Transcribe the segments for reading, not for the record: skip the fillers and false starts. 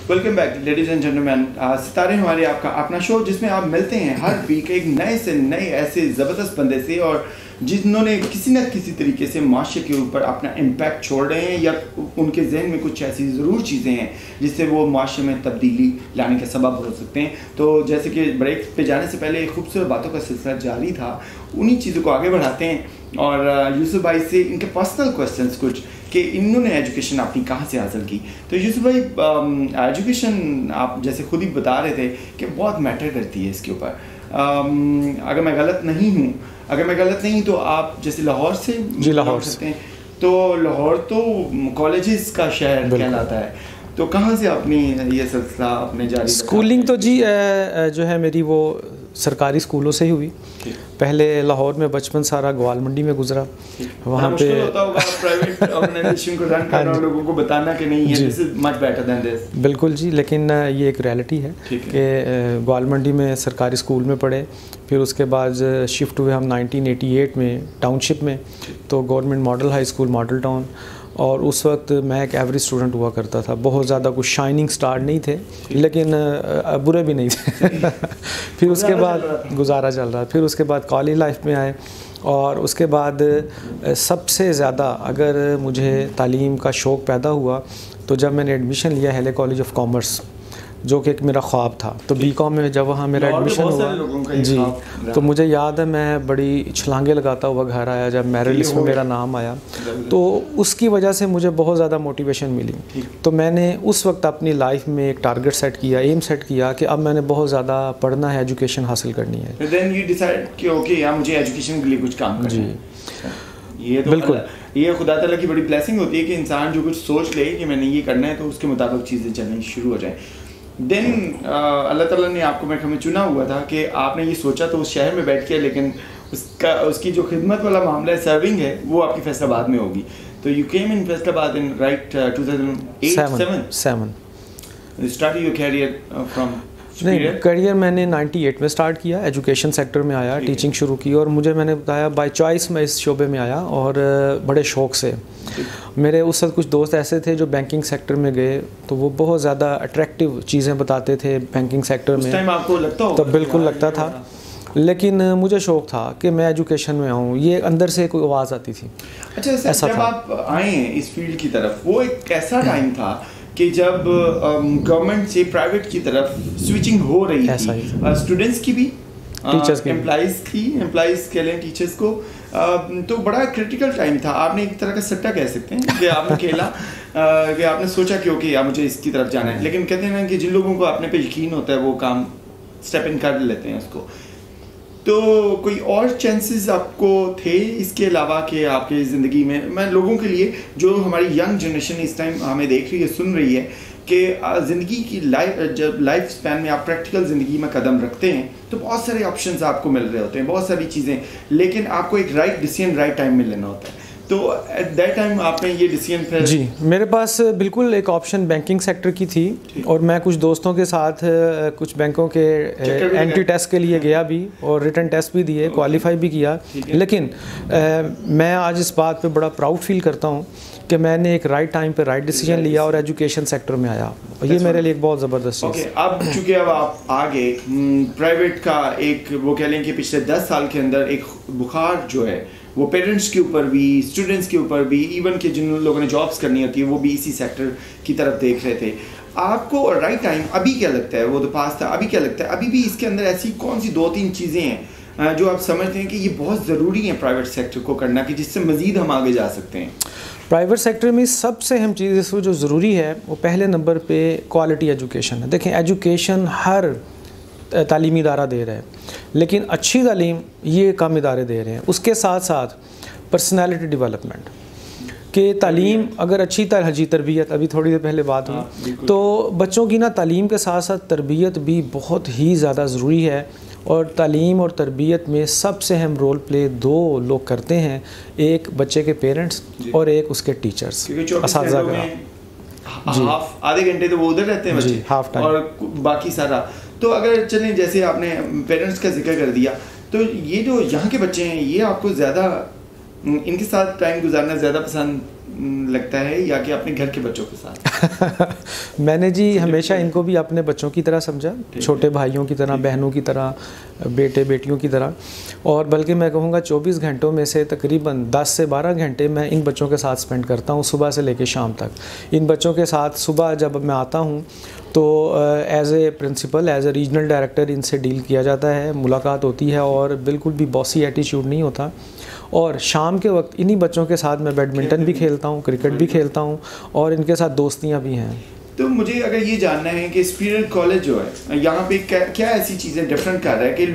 Welcome back ladies and gentlemen. ستارے ہمارے آپ کا اپنا شو جس میں آپ ملتے ہیں ہر ویک ایک نئے سے نئے ایسے زبردست بندے سے اور جنہوں نے کسی نہ کسی طریقے سے معاشرے کے اوپر اپنا امپیکٹ چھوڑ رہے ہیں یا ان کے ذہن میں کچھ ایسی ضرور چیزیں ہیں جس سے وہ معاشرے میں تبدیلی لانے کا سبب ہو سکتے ہیں. تو جیسے کہ بریک پہ جانے سے پہلے ایک خوبصورت باتوں کا سلسلہ جاری تھا, انہی چیزوں کو آگے بڑھاتے ہیں اور یوسف بھائی سے ان کے پرسنل کویسچنس کچھ کہ انہوں نے ایجوکیشن اپنی کہاں سے حاصل کی. تو یوسف بھائی, ایجوکیشن آپ جیسے خود ہی بتا رہے تھے کہ بہت میٹر کرتی ہے اس کے اوپر. اگر میں غلط نہیں تو آپ جیسے لاہور سے جی لاہور سے ہیں, تو لاہور تو کالجز کا شہر کہلاتا ہے, تو کہاں سے اپنی یہ سلسلہ اپنے جاری؟ اسکولنگ تو جی جو ہے میری وہ سرکاری اسکولوں سے ہی ہوئی. پہلے لاہور میں بچپن سارا گوال منڈی میں گزرا. وہاں پہ پرائیویٹ آرگنائزیشن کو رن کرنا اور لوگوں کو بتانا کہ نہیں ہے دس از مچ بیٹر دین دس. بالکل جی, لیکن یہ ایک ریئلٹی ہے کہ گوال منڈی میں سرکاری اسکول میں پڑھے, پھر اس کے بعد شفٹ ہوئے ہم 1988 میں ٹاؤن شپ میں, تو government model high school model town. اور اس وقت میں ایک ایوریج اسٹوڈنٹ ہوا کرتا تھا, بہت زیادہ کچھ شائننگ اسٹار نہیں تھے لیکن برے بھی نہیں تھے. پھر اس کے بعد گزارا چل رہا, پھر اس کے بعد کالج لائف میں آئے, اور اس کے بعد سب سے زیادہ اگر مجھے تعلیم کا شوق پیدا ہوا تو جب میں نے ایڈمیشن لیا ہیلے کالج آف کامرس, جو کہ ایک میرا خواب تھا. تو بی کام میں جب وہاں میرا ایڈمیشن ہوا جی, تو مجھے یاد ہے میں بڑی چھلانگیں لگاتا ہوا گھر آیا جب میرٹ لسٹ میں میرا نام آیا. تو اس کی وجہ سے مجھے بہت زیادہ موٹیویشن ملی. تو میں نے اس وقت اپنی لائف میں ایک ٹارگٹ سیٹ کیا, ایم سیٹ کیا کہ اب میں نے بہت زیادہ پڑھنا ہے, ایجوکیشن حاصل کرنی ہے. دین یو ڈیسائیڈ کہ اوکے یار مجھے ایجوکیشن کے لیے کچھ کام کرنا ہے. یہ تو بالکل یہ خدا تعالیٰ کی بڑی بلیسنگ ہوتی ہے کہ انسان جو کچھ سوچ لے کہ میں نے یہ کرنا ہے تو اس کے مطابق چیزیں چلنی شروع ہو جائیں. دین اللہ تعالیٰ نے آپ کو ہمیں چنا ہوا تھا کہ آپ نے یہ سوچا تو اس شہر میں بیٹھ کے, لیکن اس کی جو خدمت والا معاملہ ہے, سرونگ ہے, وہ آپ کی فیصل آباد میں ہوگی. تو you came in Faisalabad in right 2007 start your career from. نہیں, کریئر میں نے 98 میں سٹارٹ کیا, ایجوکیشن سیکٹر میں آیا, ٹیچنگ شروع کی, اور میں نے بتایا بائی چوائس میں اس شعبے میں آیا اور بڑے شوق سے. میرے اس وقت کچھ دوست ایسے تھے جو بینکنگ سیکٹر میں گئے, تو وہ بہت زیادہ اٹریکٹیو چیزیں بتاتے تھے بینکنگ سیکٹر میں. تو بالکل لگتا تھا, لیکن مجھے شوق تھا کہ میں ایجوکیشن میں آؤں, یہ اندر سے کوئی آواز آتی تھی. اچھا سر, جب آپ آئے ہیں اس فیلڈ کی طرف, وہ ایک ایسا ٹائم تھا کہ جب گورنمنٹ سے پرائیویٹ کی طرف سوئچنگ ہو رہی تھی, اسٹوڈنٹس کی بھی, ٹیچرز کی, امپلائیز کہہ لیں ٹیچرز کو, تو بڑا کریٹیکل ٹائم تھا. آپ نے ایک طرح کا سٹا کہہ سکتے ہیں کہ آپ نے کھیلا کہ آپ نے سوچا کہ اوکے مجھے اس کی طرف جانا ہے, لیکن کہتے ہیں کہ جن لوگوں کو اپنے پہ یقین ہوتا ہے وہ کام اسٹیپ ان کر لیتے ہیں اس کو. تو کوئی اور چانسز آپ کو تھے اس کے علاوہ کہ آپ کی زندگی میں لوگوں کے لیے جو ہماری ینگ جنریشن اس ٹائم ہمیں دیکھ رہی ہے, سن رہی ہے, کہ زندگی کی جب لائف اسپین میں آپ پریکٹیکل زندگی میں قدم رکھتے ہیں تو بہت سارے آپشنز آپ کو مل رہے ہوتے ہیں, بہت ساری چیزیں, لیکن آپ کو ایک رائٹ ڈیسیژن رائٹ ٹائم میں لینا ہوتا ہے. تو ایٹ دیٹ ٹائم آپ نے یہ ڈیسیژن پھر؟ جی, میرے پاس بالکل ایک آپشن بینکنگ سیکٹر کی تھی, اور میں کچھ دوستوں کے ساتھ کچھ بینکوں کے اینٹری ٹیسٹ کے لیے گیا بھی, اور ریٹن ٹیسٹ بھی دیے, کوالیفائی بھی کیا. لیکن میں آج اس بات پہ بڑا پراؤڈ فیل کرتا ہوں کہ میں نے ایک رائٹ ٹائم پہ رائٹ ڈیسیژن لیا اور ایجوکیشن سیکٹر میں آیا. یہ میرے لیے ایک بہت زبردست چیز ہے. اب چونکہ اب آپ آگے پرائیویٹ کا ایک وہ کہہ لیں کہ پچھلے 10 سال کے اندر ایک بخار جو ہے وہ پیرنٹس کے اوپر بھی, اسٹوڈنٹس کے اوپر بھی, ایون کہ جن لوگوں نے جابس کرنی ہوتی ہے وہ بھی اسی سیکٹر کی طرف دیکھ رہے تھے. آپ کو رائٹ ٹائم ابھی کیا لگتا ہے, وہ تو پاس تھا, ابھی کیا لگتا ہے ابھی بھی اس کے اندر ایسی کون سی 2-3 چیزیں ہیں جو آپ سمجھتے ہیں کہ یہ بہت ضروری ہیں پرائیویٹ سیکٹر کو کرنا, کہ جس سے مزید ہم آگے جا سکتے ہیں؟ پرائیویٹ سیکٹر میں سب سے اہم چیز اس کو جو ضروری ہے وہ پہلے نمبر پہ کوالٹی ایجوکیشن ہے. دیکھیں, ایجوکیشن ہر تعلیمی ادارہ دے رہا ہے, لیکن اچھی تعلیم یہ کم ادارے دے رہے ہیں. اس کے ساتھ ساتھ پرسنالٹی ڈیولپمنٹ, کہ تعلیم اگر اچھی تربیت, ابھی تھوڑی دیر پہلے بات ہوئی, تو بچوں کی نا تعلیم کے ساتھ ساتھ تربیت بھی بہت ہی زیادہ ضروری ہے. اور تعلیم اور تربیت میں سب سے اہم رول پلے 2 لوگ کرتے ہیں, ایک بچے کے پیرنٹس اور ایک اس کے ٹیچرز, اساتذہ جی. آدھے گھنٹے تو وہ ادھر رہتے ہیں بچے, ہاف ٹائم, اور باقی سارا. تو اگر چلیں جیسے آپ نے پیرنٹس کا ذکر کر دیا, تو یہ جو یہاں کے بچے ہیں یہ آپ کو زیادہ ان کے ساتھ ٹائم گزارنا زیادہ پسند لگتا ہے یا کہ اپنے گھر کے بچوں کے ساتھ؟ میں نے جی ہمیشہ ان کو بھی اپنے بچوں کی طرح سمجھا, چھوٹے بھائیوں کی طرح, بہنوں کی طرح, بیٹے بیٹیوں کی طرح, اور بلکہ میں کہوں گا 24 گھنٹوں میں سے تقریباً 10 سے 12 گھنٹے میں ان بچوں کے ساتھ سپینڈ کرتا ہوں, صبح سے لے کے شام تک. ان بچوں کے ساتھ صبح جب میں آتا ہوں تو as a principal, as a regional director ان سے ڈیل کیا جاتا ہے, ملاقات ہوتی ہے, اور بالکل بھی باسی ایٹیچیوڈ نہیں ہوتا. اور شام کے وقت انہی بچوں کے ساتھ میں بیڈمنٹن بھی کھیلتا ہوں, کرکٹ بھی کھیلتا ہوں, اور ان کے ساتھ دوستیاں بھی ہیں. تو مجھے اگر یہ جاننا ہے کہ سپیریئر کالج جو ہے یہاں پہ کیا ایسی چیزیں ڈفرینٹ کر رہا ہے کہ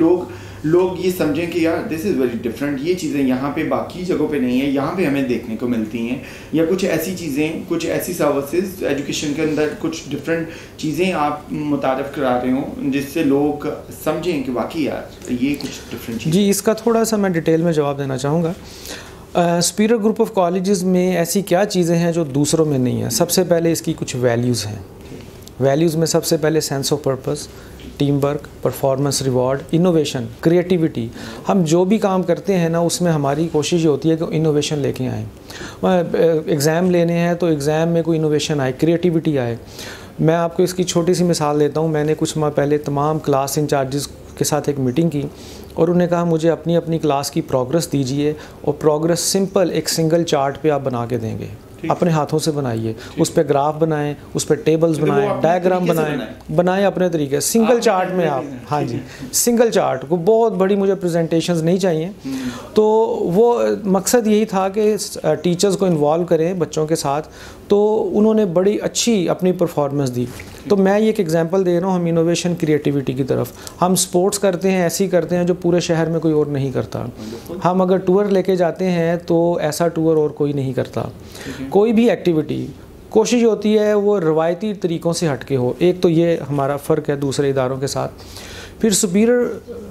لوگ یہ سمجھیں کہ یار دس از ویری ڈفرینٹ, یہ چیزیں یہاں پہ باقی جگہوں پہ نہیں ہیں, یہاں پہ ہمیں دیکھنے کو ملتی ہیں, یا کچھ ایسی چیزیں, کچھ ایسی سروسز ایجوکیشن کے اندر کچھ ڈفرینٹ چیزیں آپ متعارف کرا رہے ہوں جس سے لوگ سمجھیں کہ واقعی یار یہ کچھ ڈفرینٹ چیز. جی اس کا تھوڑا سا میں ڈیٹیل میں جواب دینا چاہوں گا. سپیریئر گروپ آف کالجز میں ایسی کیا چیزیں ہیں جو دوسروں میں نہیں ہیں؟ سب سے پہلے اس کی کچھ ویلیوز ہیں. ویلیوز میں سب سے پہلے sense of purpose, team work, performance reward, innovation, creativity. ہم جو بھی کام کرتے ہیں نا اس میں ہماری کوشش یہ ہوتی ہے کہ انوویشن لے کے آئیں. ایگزام لینے ہیں تو ایگزام میں کوئی انوویشن آئے, کریٹیوٹی آئے. میں آپ کو اس کی چھوٹی سی مثال دیتا ہوں. میں نے کچھ ماہ پہلے تمام کلاس انچارجز کے ساتھ ایک میٹنگ کی, اور انہوں نے کہا مجھے اپنی کلاس کی پروگرس دیجیے, اور پروگرس سمپل ایک سنگل چارٹ پہ آپ بنا کے دیں گے, اپنے ہاتھوں سے بنائیے, اس پہ گراف بنائیں, اس پہ ٹیبلز بنائیں, ڈائیگرام بنائیں اپنے طریقے, سنگل چارٹ میں آپ. ہاں جی, سنگل چارٹ کو, بہت بڑی مجھے پریزنٹیشنز نہیں چاہیے. تو وہ مقصد یہی تھا کہ ٹیچرز کو انوالو کریں بچوں کے ساتھ, تو انہوں نے بڑی اچھی اپنی پرفارمنس دی. تو میں یہ ایک ایگزامپل دے رہا ہوں, ہم انوویشن کریٹیوٹی کی طرف. ہم سپورٹس کرتے ہیں, ایسی کرتے ہیں جو پورے شہر میں کوئی اور نہیں کرتا. ہم اگر ٹور لے کے جاتے ہیں تو ایسا ٹور اور کوئی نہیں کرتا. کوئی بھی ایکٹیویٹی کوشش ہوتی ہے وہ روایتی طریقوں سے ہٹ کے ہو. ایک تو یہ ہمارا فرق ہے دوسرے اداروں کے ساتھ. پھر سپیریئر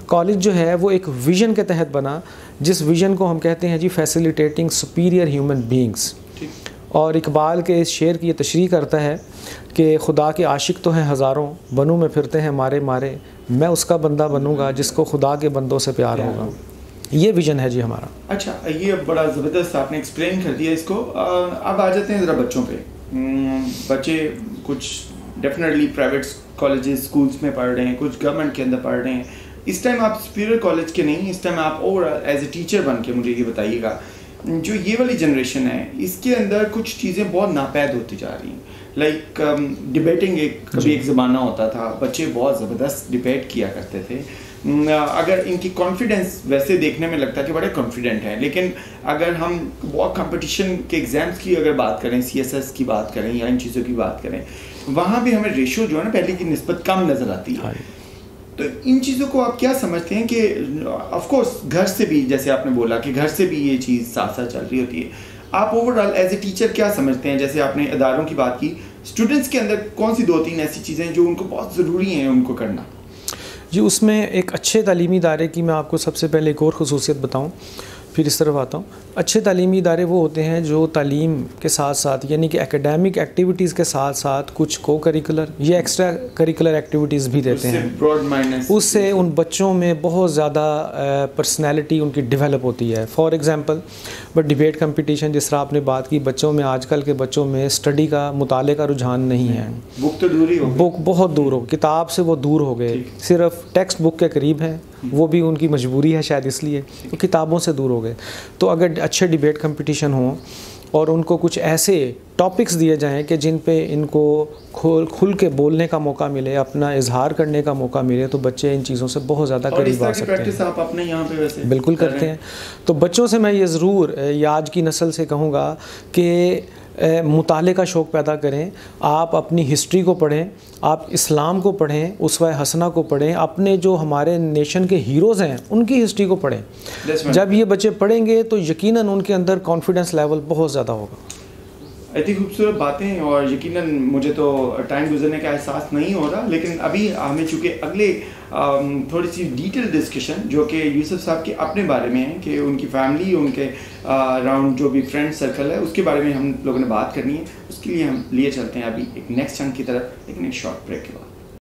کالج جو ہے وہ ایک ویژن کے تحت بنا, جس ویژن کو ہم کہتے ہیں جی فیسیلیٹیٹنگ سپیریئر ہیومن بینگس. اور اقبال کے اس شعر کی یہ تشریح کرتا ہے کہ خدا کے عاشق تو ہیں ہزاروں, بنوں میں پھرتے ہیں مارے مارے, میں اس کا بندہ بنوں گا جس کو خدا کے بندوں سے پیار ہوگا. یہ ویژن ہے جی ہمارا. اچھا, یہ بڑا زبردست آپ نے ایکسپلین کر دیا اس کو. اب آ جاتے ہیں ذرا بچوں پہ. بچے کچھ ڈیفینیٹلی پرائیویٹ کالجز اسکولس میں پڑھ رہے ہیں, کچھ گورنمنٹ کے اندر پڑھ رہے ہیں. اس ٹائم آپ سپیریئر کالج کے نہیں, اس ٹائم آپ اوور ایز اے ٹیچر بن کے مجھے یہ بتائیے گا, جو یہ والی جنریشن ہے اس کے اندر کچھ چیزیں بہت ناپید ہوتی جا رہی ہیں. لائک ڈبیٹنگ کبھی ایک زمانہ ہوتا تھا, بچے بہت زبردست ڈبیٹ کیا کرتے تھے. اگر ان کی کانفیڈنس ویسے دیکھنے میں لگتا ہے کہ بڑے کانفیڈنٹ ہیں, لیکن اگر ہم بہت کمپٹیشن کے ایگزامس کی اگر بات کریں, CSS کی بات کریں یا ان چیزوں کی بات کریں, وہاں بھی ہمیں ریشو جو ہے نا پہلے کی نسبت کم نظر آتی ہے. تو ان چیزوں کو آپ کیا سمجھتے ہیں کہ آف کورس گھر سے بھی, جیسے آپ نے بولا کہ گھر سے بھی یہ چیز ساتھ ساتھ چل رہی ہوتی ہے, آپ over all as a teacher کیا سمجھتے ہیں؟ جیسے آپ نے اداروں کی بات کی, اسٹوڈنٹس کے اندر کون سی 2-3 ایسی چیزیں جو ان کو بہت ضروری ہیں ان کو کرنا؟ جی اس میں ایک اچھے تعلیمی ادارے کی میں آپ کو سب سے پہلے ایک اور خصوصیت بتاؤں, پھر اس طرف آتا ہوں. اچھے تعلیمی ادارے وہ ہوتے ہیں جو تعلیم کے ساتھ ساتھ یعنی کہ اکیڈیمک ایکٹیویٹیز کے ساتھ ساتھ کچھ کو کریکولر یا ایکسٹرا کریکولر ایکٹیویٹیز بھی دیتے ہیں. اس سے ان بچوں میں بہت زیادہ پرسنالٹی ان کی ڈیولپ ہوتی ہے. فار ایگزامپل ڈبیٹ کمپٹیشن جس طرح آپ نے بات کی, بچوں میں آج کل کے بچوں میں اسٹڈی کا مطالعے کا رجحان نہیں ہے. بک تو دور ہی ہو, بک بہت دور ہو, کتاب سے وہ دور ہو گئے, صرف ٹیکسٹ بک کے قریب ہیں. وہ بھی ان کی مجبوری ہے شاید, اس لیے وہ کتابوں سے دور ہو گئے. تو اگر اچھے ڈبیٹ کمپٹیشن ہوں اور ان کو کچھ ایسے ٹاپکس دیے جائیں کہ جن پہ ان کو کھل کے بولنے کا موقع ملے, اپنا اظہار کرنے کا موقع ملے, تو بچے ان چیزوں سے بہت زیادہ قریب آ سکتے ہیں. آپ اپنے یہاں پہ ویسے بالکل کرتے ہیں. تو بچوں سے میں یہ ضرور آج کی نسل سے کہوں گا کہ مطالعے کا شوق پیدا کریں. آپ اپنی ہسٹری کو پڑھیں, آپ اسلام کو پڑھیں, اسوہ حسنہ کو پڑھیں, اپنے جو ہمارے نیشن کے ہیروز ہیں ان کی ہسٹری کو پڑھیں. جب یہ بچے پڑھیں گے تو یقیناً ان کے اندر کانفیڈنس لیول بہت زیادہ ہوگا. اتنی خوبصورت باتیں, اور یقیناً مجھے تو ٹائم گزرنے کا احساس نہیں ہو رہا, لیکن ابھی ہمیں چونکہ اگلے تھوڑی سی ڈیٹیل ڈسکشن جو کہ یوسف صاحب کے اپنے بارے میں ہے کہ ان کی فیملی, ان کے اراؤنڈ جو بھی فرینڈ سرکل ہے اس کے بارے میں ہم لوگوں نے بات کرنی ہے. اس کے لیے ہم لیے چلتے ہیں ابھی ایک نیکسٹ چنک کی طرف, لیکن ایک شارٹ بریک کے بعد.